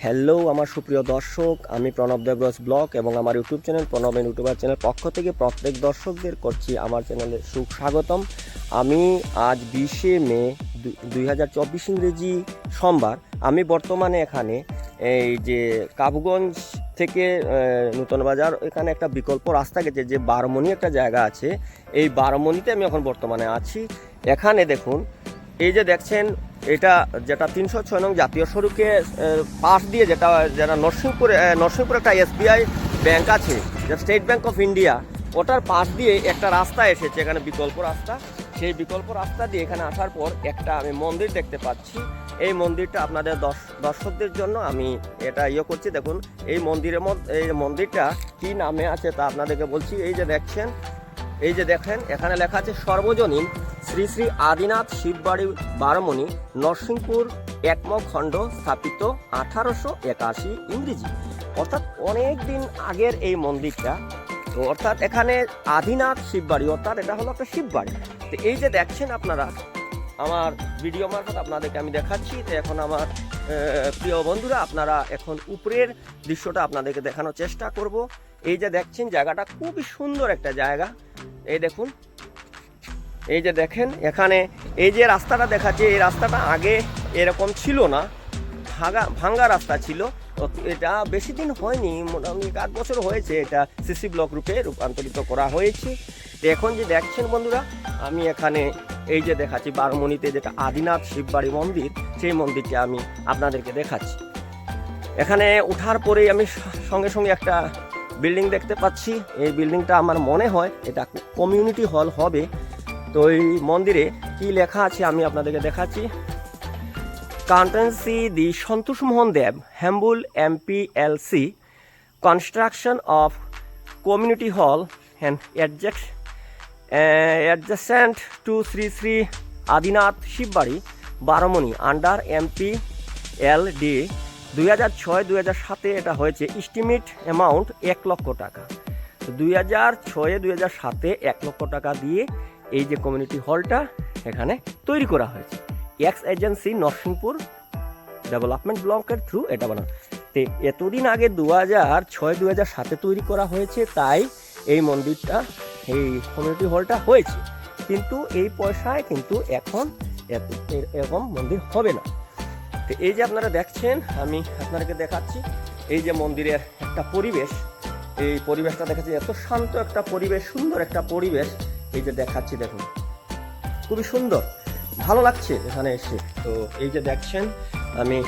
Hello আমার সুপ্রিয় দর্শক, আমি প্রণব দেবরাজ ব্লগ এবং আমার YouTube channel Pranab YouTuber channel পক্ষ থেকে প্রত্যেক দর্শকদের করছি আমার চ্যানেলে সুস্বাগতম। আমি আজ 20শে মে 2024 ইংরেজি সোমবার। আমি বর্তমানে এখানে এই যে কাবুগঞ্জ থেকে নূতন বাজার এখানে একটা বিকল্প রাস্তা গেছে, যে বারমণি একটা জায়গা আছে, এই বারমণিতে আমি এখন বর্তমানে আছি। এখানে দেখুন, এই যে দেখছেন এটা যেটা 306 নং জাতীয় সড়কে পাশ দিয়ে যেটা নরসিংপুরে একটা SBI ব্যাংক আছে, যে স্টেট ব্যাংক অফ ইন্ডিয়া, ওটার পাশ দিয়ে একটা রাস্তা এসেছে, এখানে বিকল্প রাস্তা। সেই বিকল্প রাস্তা দিয়ে এখানে আসার পর একটা আমি মন্দির দেখতে পাচ্ছি। এই মন্দিরটা আপনাদের দর্শকদের জন্য আমি এটা করছি। দেখুন এই মন্দিরটা কি নামে আছে তা আপনাদেরকে বলছি। এই যে দেখেন এখানে লেখা আছে সর্বজনীন শ্রী শ্রী আদিনাথ শিববাড়ি বারমণি নরসিংপুর একম খণ্ড স্থাপিত 1881 ইংরেজি। অর্থাৎ অনেক দিন আগের এই মন্দিরটা। তো অর্থাৎ এখানে আদিনাথ শিববাড়ি, অর্থাৎ এটা হলো একটা শিববাড়ি। তো এই যে দেখছেন আপনারা, আমার ভিডিও মারফত আপনাদেরকে আমি দেখাচ্ছি। তো এখন আমার প্রিয় বন্ধুরা, আপনারা এখন উপরের দৃশ্যটা আপনাদেরকে দেখানোর চেষ্টা করব। এই যে দেখছেন জায়গাটা খুবই সুন্দর একটা জায়গা। এই দেখুন, এই যে দেখেন এখানে এই যে রাস্তাটা দেখাচ্ছে, এই রাস্তাটা আগে এরকম ছিল না, ভাঙ্গা রাস্তা ছিল। এটা বেশি দিন হয়নি, মোটামুটি 8 বছর হয়েছে এটা সিসি ব্লক রূপে রূপান্তরিত করা হয়েছে। তো এখন যে দেখছেন বন্ধুরা, আমি এখানে এই যে দেখাচ্ছি বারমণিতে যেটা আদিনাথ শিববাড়ি মন্দির, সেই মন্দিরটি আমি আপনাদেরকে দেখাচ্ছি। এখানে ওঠার পরেই আমি সঙ্গে সঙ্গে একটা বিল্ডিং দেখতে পাচ্ছি। এই বিল্ডিংটা আমার মনে হয় এটা কমিউনিটি হল হবে। তো এই মন্দিরে কি লেখা আছে আমি আপনাদেরকে দেখাচ্ছি। কান্টেন্সি দি সন্তোষ মোহন দেব হ্যাম্বুল MPLC construction of community hall and adjacent to Shri Shri Adinath Shibbari Barmoni under MPLD 2006-2007 এটা হয়েছে। এস্টিমেট অ্যামাউন্ট 1 লক্ষ টাকা। তো 2006-2007 1 লক্ষ টাকা দিয়ে এই যে কমিউনিটি হলটা এখানে তৈরি করা হয়েছে। এক্স এজেন্সি নরসিংপুর ডেভেলপমেন্ট ব্লকের থ্রু এটা বানানো। তো এতদিন আগে 2006-2007 তৈরি করা হয়েছে, তাই এই মন্দিরটা, এই কমিউনিটি হলটা হয়েছে। কিন্তু এই পয়সায় কিন্তু এখন এরকম মন্দির হবে না। তো এই যে আপনারা দেখছেন, আমি আপনাদেরকে দেখাচ্ছি এই যে মন্দিরের একটা পরিবেশ। এই পরিবেশটা দেখাচ্ছি, এত শান্ত একটা পরিবেশ, সুন্দর একটা পরিবেশ। এই যে দেখাচ্ছি, দেখুন খুবই সুন্দর, ভালো লাগছে এখানে এসে। তো এই যে দেখছেন আমি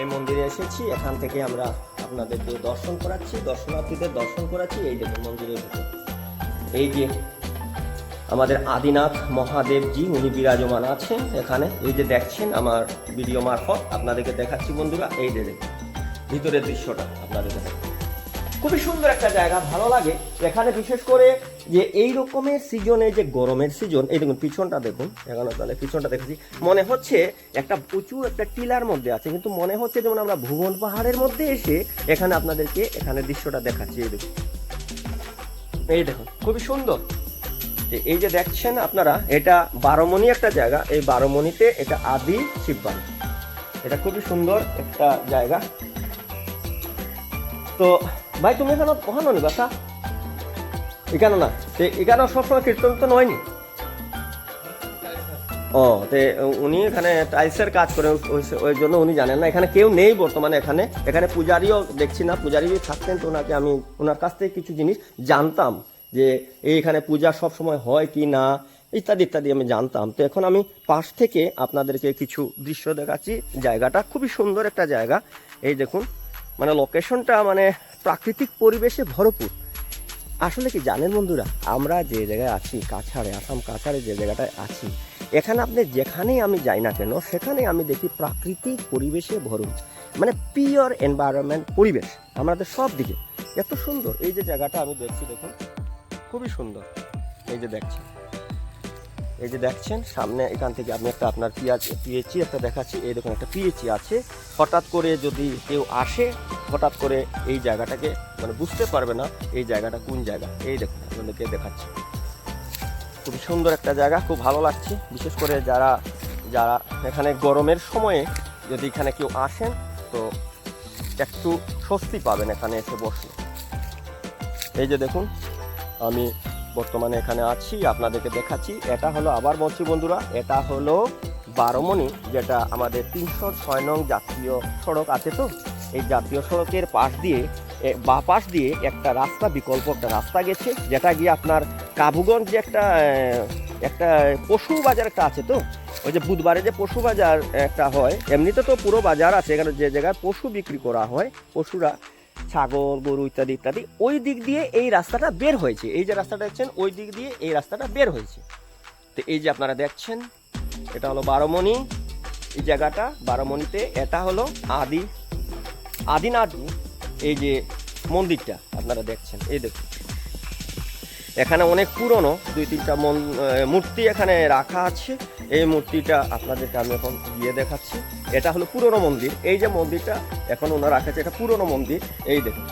এই মন্দিরে এসেছি, এখান থেকে আমরা আপনাদেরকে দর্শন করাচ্ছি, দর্শনার্থীদের দর্শন করাচ্ছি। এই দেখুন মন্দিরের ভিতরে এই যে আমাদের আদিনাথ মহাদেবজি উনি বিরাজমান আছেন এখানে। এই যে দেখছেন আমার ভিডিও মারফত আপনাদেরকে দেখাচ্ছি বন্ধুরা। এই যে দেখুন ভিতরের দৃশ্যটা আপনাদের দেখাচ্ছি, খুবই সুন্দর একটা জায়গা, ভালো লাগে এখানে। বিশেষ করে যে এই রকমের সিজনে, যে গরমের সিজন, এই দেখুন পিছনটা দেখুন, এখানে তাহলে পিছনটা দেখেছি, মনে হচ্ছে একটা উঁচু একটা টিলার মধ্যে আছে, কিন্তু মনে হচ্ছে যেমন আমরা ভুবন পাহাড়ের মধ্যে এসে এখানে আপনাদেরকে এখানে দৃশ্যটা দেখাচ্ছি। এই দেখুন খুবই সুন্দর। এই যে দেখছেন আপনারা, এটা বারমণি একটা জায়গা। এই বারমণিতে এটা আদি শিববাড়ি, এটা খুবই সুন্দর একটা জায়গা। তো ভাই তুমি এখানে কখনো নি বাসা এখানে না? এখানে সবসময় কীর্তন তো নয়নি। ও তে উনি এখানে টাইলসের কাজ করেন, ওই জন্য উনি জানেন না। এখানে কেউ নেই বর্তমানে, এখানে পূজারিও দেখছি না। পূজারি থাকতেন তো ওনাকে আমি ওনার কাছ থেকে কিছু জিনিস জানতাম, যে এইখানে পূজা সব সময় হয় কি না ইত্যাদি ইত্যাদি আমি জানতাম। তো এখন আমি পাশ থেকে আপনাদেরকে কিছু দৃশ্য দেখাচ্ছি। জায়গাটা খুবই সুন্দর একটা জায়গা। এই দেখুন, মানে লোকেশনটা মানে প্রাকৃতিক পরিবেশে ভরপুর। আসলে কি জানেন বন্ধুরা, আমরা যে জায়গায় আছি কাছাড়ে, আসাম কাছাড়ে যে জায়গাটায় আছি, এখানে আপনি যেখানেই আমি যাই না কেন, সেখানে আমি দেখি প্রাকৃতিক পরিবেশে ভরপুর, মানে পিওর এনভায়রনমেন্ট পরিবেশ আমাদের সব দিকে এত সুন্দর। এই যে জায়গাটা আমি দেখছি, দেখুন খুবই সুন্দর। এই যে দেখছেন সামনে, এখান থেকে আমি একটা আপনার পিএইচি একটা দেখাচ্ছি। এই দেখুন একটা পিএইচি আছে। হঠাৎ করে যদি কেউ আসে, হঠাৎ করে এই জায়গাটাকে মানে বুঝতে পারবে না এই জায়গাটা কোন জায়গা। এই দেখুন আপনাদেরকে দেখাচ্ছি, খুবই সুন্দর একটা জায়গা, খুব ভালো লাগছে। বিশেষ করে যারা এখানে গরমের সময়ে যদি এখানে কেউ আসেন, তো একটু স্বস্তি পাবেন এখানে এসে বসলে। এই যে দেখুন আমি বর্তমানে এখানে আছি, আপনাদেরকে দেখাচ্ছি। এটা হলো, আবার বলছি বন্ধুরা, এটা হলো বারোমণি, যেটা আমাদের 306 নং জাতীয় সড়ক আছে। তো এই জাতীয় সড়কের পাশ দিয়ে বা পাশ দিয়ে একটা রাস্তা, বিকল্প একটা রাস্তা গেছে, যেটা গিয়ে আপনার কাবুগঞ্জ যে একটা পশু বাজার একটা আছে। তো ওই যে বুধবারে যে পশু বাজার একটা হয়, এমনিতে তো পুরো বাজার আছে এখানে, যে জায়গায় পশু বিক্রি করা হয়, পশুরা ছাগল গরু ইত্যাদি ইত্যাদি, ওই দিক দিয়ে এই রাস্তাটা বের হয়েছে। এই যে রাস্তাটা দেখছেন, ওই দিক দিয়ে এই রাস্তাটা বের হয়েছে। তো এই যে আপনারা দেখছেন, এটা হলো বারোমণি, এই জায়গাটা বারোমণিতে। এটা হলো আদিনাথ, এই যে মন্দিরটা আপনারা দেখছেন, এই দেখুন এখানে অনেক পুরনো 2-3টা মূর্তি এখানে রাখা আছে। এই মূর্তিটা আপনাদেরকে আমি এখন গিয়ে দেখাচ্ছি। এটা হলো পুরনো মন্দির। এই যে মন্দিরটা এখন ওনারা রাখেছে, এটা পুরনো মন্দির। এই দেখুন,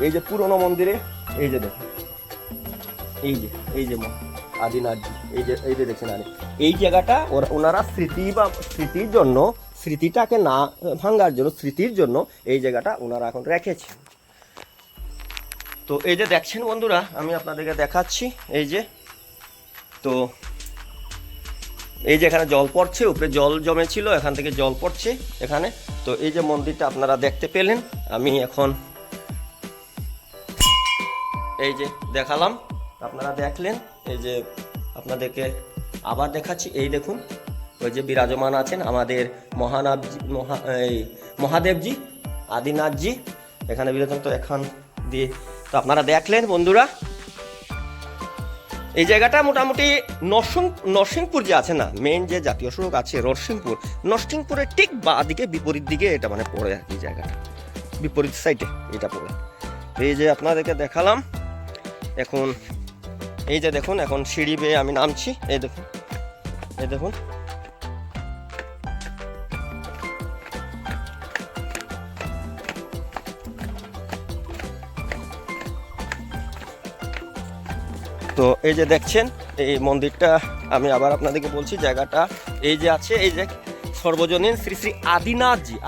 এই যে পুরনো মন্দিরে, এই যে দেখুন, এই যে আদিনাথজি, এই যে দেখছেন। আর এই জায়গাটা ওনারা স্মৃতির জন্য, স্মৃতিটাকে না ভাঙার জন্য, স্মৃতির জন্য এই জায়গাটা ওনারা এখন রেখেছে। তো এই যে দেখছেন বন্ধুরা, আমি আপনাদেরকে দেখাচ্ছি। এই যে, তো এই যে এখানে জল পড়ছে, উপরে জল জমেছিল, এখান থেকে জল পড়ছে এখানে। তো এই যে মন্দিরটা আপনারা দেখতে পেলেন, আমি এখন এই যে দেখালাম, আপনারা দেখলেন। এই যে আপনাদেরকে আবার দেখাচ্ছি। এই দেখুন, ওই যে বিরাজমান আছেন আমাদের মহাদেবজি, আদিনাথজি এখানে বিরাজমান। তো এখন দিয়ে, তো আপনারা দেখলেন বন্ধুরা, এই জায়গাটা মোটামুটি নরসিংপুর যে আছে না, মেইন যে জাতীয় সড়ক আছে নরসিংপুরের ঠিক বাঁ দিকে, বিপরীত দিকে এটা মানে পড়ে আর কি, জায়গাটা বিপরীত সাইডে এটা পড়ে। এই যে আপনাদেরকে দেখালাম। এখন এই যে দেখুন, এখন সিঁড়ি বেয়ে আমি নামছি। এই দেখুন, এই দেখুন, তো এই যে দেখছেন এই মন্দিরটা, আমি আবার আপনাদেরকে বলছি, জায়গাটা এই যে আছে, এই যে সর্বজনীন শ্রী শ্রী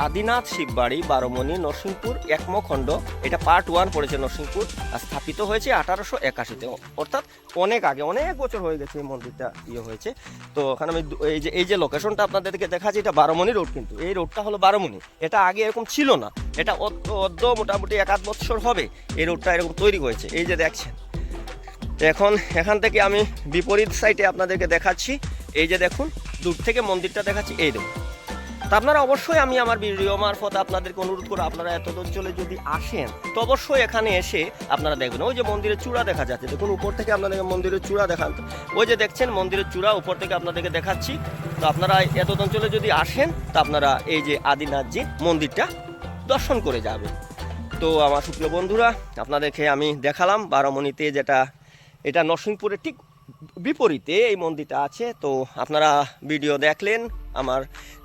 আদিনাথ শিববাড়ি, বারোমণি, নরসিংপুর একমখণ্ড। এটা পার্ট 1 পড়েছে নরসিংপুর, আর স্থাপিত হয়েছে 1881-তে, অর্থাৎ অনেক আগে, অনেক বছর হয়ে গেছে এই মন্দিরটা হয়েছে। তো ওখানে আমি এই যে লোকেশনটা আপনাদেরকে দেখাচ্ছি, এটা বারোমণি রোড, কিন্তু এই রোডটা হলো বারোমণি। এটা আগে এরকম ছিল না, এটা মোটামুটি 1-8 বছর হবে এই রোডটা এরকম তৈরি হয়েছে। এই যে দেখছেন, এখন এখান থেকে আমি বিপরীত সাইডে আপনাদেরকে দেখাচ্ছি। এই যে দেখুন, দূর থেকে মন্দিরটা দেখাচ্ছি, এই দেখুন। তা আপনারা অবশ্যই, আমি আমার ভিডিও মারফত আপনাদেরকে অনুরোধ করে, আপনারা এত অঞ্চলে যদি আসেন তো অবশ্যই এখানে এসে আপনারা দেখবেন। ওই যে মন্দিরের চূড়া দেখা যাচ্ছে, দেখুন উপর থেকে আপনাদেরকে মন্দিরের চূড়া দেখান। ওই যে দেখছেন মন্দিরের চূড়া, উপর থেকে আপনাদেরকে দেখাচ্ছি। তো আপনারা এত অঞ্চলে যদি আসেন তো আপনারা এই যে আদিনাথজি মন্দিরটা দর্শন করে যাবেন। তো আমার সুপ্রিয় বন্ধুরা, আপনাদেরকে আমি দেখালাম বারোমণিতে, যেটা এটা নরসিংপুরের ঠিক বিপরীতে এই মন্দিরটা আছে। তো আপনারা ভিডিও দেখলেন আমার।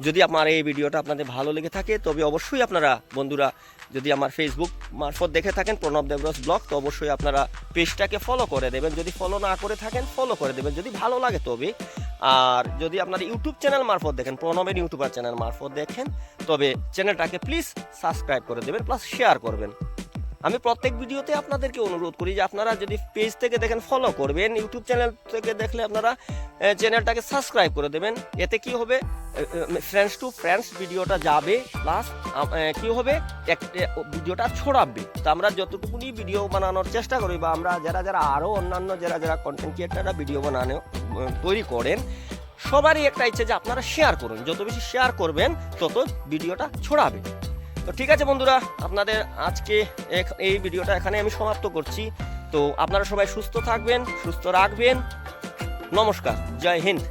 যদি আমার এই ভিডিওটা আপনাদের ভালো লেগে থাকে, তবে অবশ্যই আপনারা বন্ধুরা, যদি আমার ফেসবুক মারফত দেখে থাকেন প্রণব দেবরস ব্লগ, তো অবশ্যই আপনারা পেজটাকে ফলো করে দেবেন। যদি ফলো না করে থাকেন, ফলো করে দেবেন যদি ভালো লাগে তবে। আর যদি আপনারা ইউটিউব চ্যানেল মারফত দেখেন, প্রণবের ইউটিউবার চ্যানেল মারফত দেখেন, তবে চ্যানেলটাকে প্লিজ সাবস্ক্রাইব করে দেবেন, প্লাস শেয়ার করবেন। আমি প্রত্যেক ভিডিওতে আপনাদেরকে অনুরোধ করি যে আপনারা যদি পেজ থেকে দেখেন ফলো করবেন, ইউটিউব চ্যানেল থেকে দেখলে আপনারা চ্যানেলটাকে সাবস্ক্রাইব করে দেবেন। এতে কি হবে, ফ্রেন্ডস টু ফ্রেন্ডস ভিডিওটা যাবে, প্লাস কি হবে, ভিডিওটা ছড়াবে। তো আমরা যতটুকুনি ভিডিও বানানোর চেষ্টা করি, বা আমরা যারা আরও অন্যান্য যারা কন্টেন্ট ক্রিয়েটাররা ভিডিও তৈরি করেন, সবারই একটা ইচ্ছে যে আপনারা শেয়ার করুন। যত বেশি শেয়ার করবেন তত ভিডিওটা ছড়াবে। তো ঠিক আছে বন্ধুরা, আপনাদের আজকে এই ভিডিওটা এখানে আমি সমাপ্ত করছি। তো আপনারা সবাই সুস্থ থাকবেন, সুস্থ রাখবেন। নমস্কার, জয় Hind.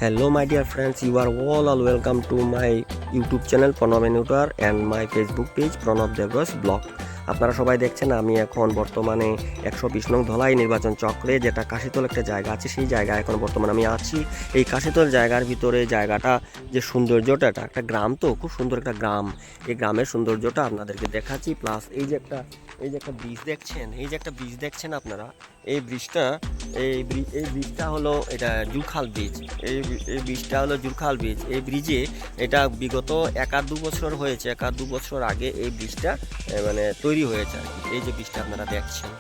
Hello my dear friends, you are all welcome to my YouTube channel Pranab Enutar and my Facebook page Pranab Devros Blog. আপনারা সবাই দেখছেন আমি এখন বর্তমানে 120 নং ধলাই নির্বাচন চক্রে, যেটা কাশীতল একটা জায়গা আছে, সেই জায়গায় এখন বর্তমানে আমি আছি। এই কাশীতল জায়গার ভিতরে জায়গাটা যে সৌন্দর্যটা, এটা একটা গ্রাম, তো খুব সুন্দর একটা গ্রাম। এই গ্রামের সৌন্দর্যটা আপনাদেরকে দেখাচ্ছি, প্লাস এই যে একটা এই যে একটা ব্রিজ দেখছেন, এই যে একটা ব্রিজ দেখছেন আপনারা, এই ব্রিজটা হলো এটা জুরখাল ব্রিজ। এই ব্রিজটা হলো জুরখাল ব্রিজ। এই ব্রিজে এটা বিগত 1-2 বছর হয়েছে, 1-2 বছর আগে এই ব্রিজটা মানে তৈরি হয়েছে আর কি। এই যে ব্রিজটা আপনারা দেখছেন,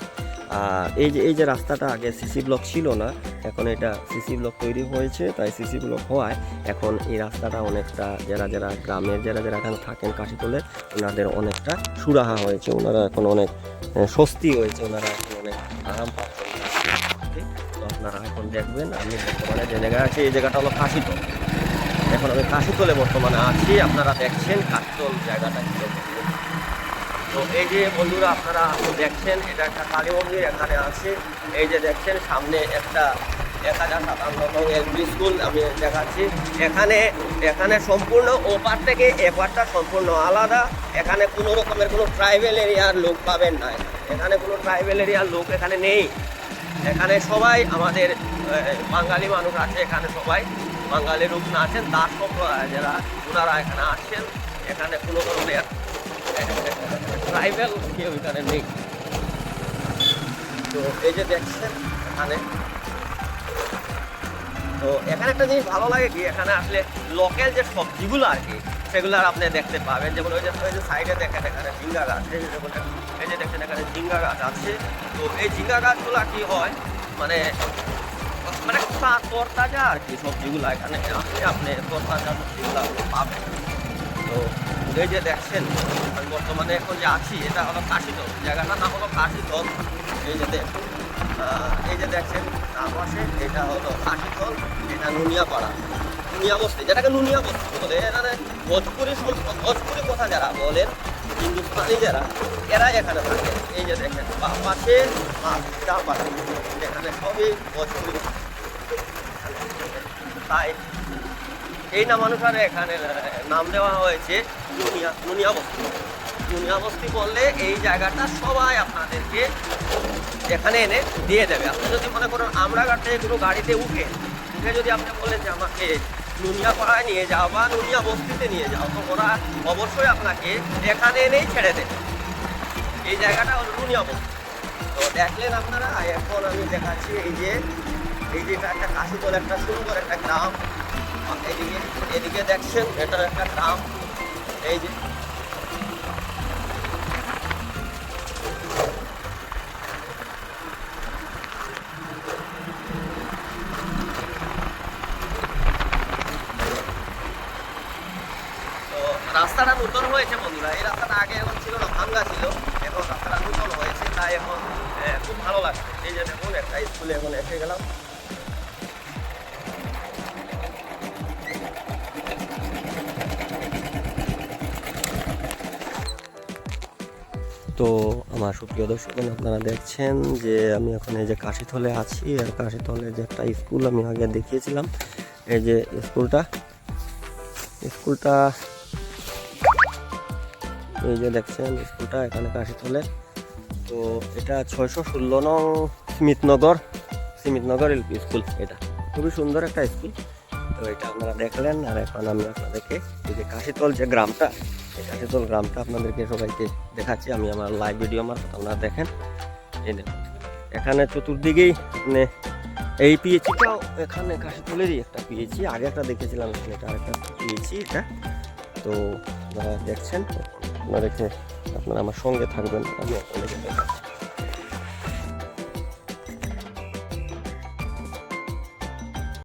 আর এই যে রাস্তাটা আগে সিসি ব্লক ছিল না, এখন এটা সিসি ব্লক তৈরি হয়েছে। তাই সিসি ব্লক হওয়ায় এখন এই রাস্তাটা অনেকটা যারা গ্রামের যারা এখানে থাকেন কাশীতলে, ওনাদের অনেকটা সুরাহা হয়েছে, ওনারা এখন অনেক স্বস্তি হয়েছে, ওনারা এখন অনেক আরাম পাচ্ছেন। তো আপনারা এখন দেখবেন আমি বর্তমানে যে জায়গায় আছি, এই জায়গাটা হলো কাশীতল। এখন আমি কাশীতলে বর্তমানে আছি, আপনারা দেখছেন কাশীতল জায়গাটা। তো এই যে বন্ধুরা আপনারা দেখছেন, এটা একটা কালী মন্দির এখানে আছে। এই যে দেখছেন সামনে একটা 1057 এলপি স্কুল আমি দেখাচ্ছি। এখানে সম্পূর্ণ ওপার থেকে এপারটা সম্পূর্ণ আলাদা। এখানে কোনো রকমের কোনো ট্রাইবেল এরিয়ার লোক পাবেন না। এখানে কোনো ট্রাইবেল এরিয়ার লোক এখানে নেই। এখানে সবাই আমাদের বাঙালি মানুষ আছে, এখানে সবাই বাঙালি লোক না আছেন, দাস সম্প্রদায় যারা ওনারা এখানে আসছেন। এখানে কোনো ধরনের ট্রাইবেল কেউ এখানে নেই। তো এই যে দেখছেন এখানে, তো এখানে একটা জিনিস ভালো লাগে কি, এখানে আসলে লোকাল যে সবজিগুলো আর কি সেগুলো আর আপনি দেখতে পাবেন। যেমন ওই যে সাইডে দেখেন এখানে ঝিঙ্গা গাছ, এই যে দেখেন এখানে ঝিঙ্গা গাছ আছে। তো এই ঝিঙ্গা গাছগুলো কি হয় মানে তরতাজা আর কি সবজিগুলো এখানে আসলে আপনি তরতাজা সবজিগুলো আপনি পাবেন। তো এই যে দেখছেন আমি বর্তমানে এখন যে আছি, এটা হলো কাশীতল, জায়গাটার নাম হলো কাশীতল। এই যে দেখছেন পাশে এটা হলো কাশীতল, এটা নুনিয়াপাড়া, নুনিয়া বস্তি, যেটাকে নুনিয়া বস্তি বলে। এখানে ভোজপুরি কথা যারা বলেন, হিন্দুস্তানি যারা, এরা এখানে থাকে। এই যে দেখেন পাশে ডান পাশে এখানে সবই ভোজপুরি। তাই এই নামানুসারে এখানে নাম দেওয়া হয়েছে নুনিয়া বস্তি। নুনিয়া বস্তি বললে এই জায়গাটা সবাই আপনাদেরকে এখানে এনে দিয়ে দেবে। আপনি যদি মনে করেন আমরাঘাট থেকে কোনো গাড়িতে উঠে যদি আপনি বলেন যে আমাকে নুনিয়াপাড়ায় নিয়ে যাও বা নুনিয়া বস্তিতে নিয়ে যাও, তো ওরা অবশ্যই আপনাকে এখানে এনেই ছেড়ে দেবে। এই জায়গাটা হলো নুনিয়া বস্তি। তো দেখলেন আপনারা, এখন আমি দেখাচ্ছি এই যে এটা একটা কাশীতল, একটা সুন্দর একটা গ্রাম। এদিকে দেখছেন এটা একটা গ্রাম। এই যে রাস্তাটা নতুন হয়েছে বন্ধুরা, এই রাস্তাটা আগে এখন ছিল না, ভাঙ্গা ছিল, এখন রাস্তাটা নতুন হয়েছে, তাই এখন খুব ভালো লাগছে। এই যে দেখুন একটা স্কুলে এখন এসে গেলাম। তো আমার সুপ্রিয় দর্শক, আপনারা দেখছেন যে আমি এখন এই যে কাশীতলে আছি, আর কাশীতলে যে একটা স্কুল আমি আগে দেখিয়েছিলাম, এই যে স্কুলটা এই যে দেখছেন স্কুলটা এখানে কাশীতলে। তো এটা 616 নং সিমিতনগর এলপি স্কুল। এটা খুবই সুন্দর একটা স্কুল। তো এটা আপনারা দেখলেন, আর এখন আমি আপনাদেরকে এই যে কাশীতল যে গ্রামটা, এই কাশীতল গ্রামটা আপনাদেরকে সবাইকে দেখাচ্ছি আমি আমার লাইভ ভিডিও মারফত। আপনারা দেখেন এই দেখুন এখানে চতুর্দিকেই মানে এই পিএইচিটাও এখানে কাশীতলেরই একটা পিএইচি, আগে একটা দেখেছিলাম, এটা আরেকটা পিএইচি এটা। তো আপনারা দেখছেন, আপনারা দেখে আপনারা আমার সঙ্গে থাকবেন, আমি আপনাদেরকে দেখাচ্ছি।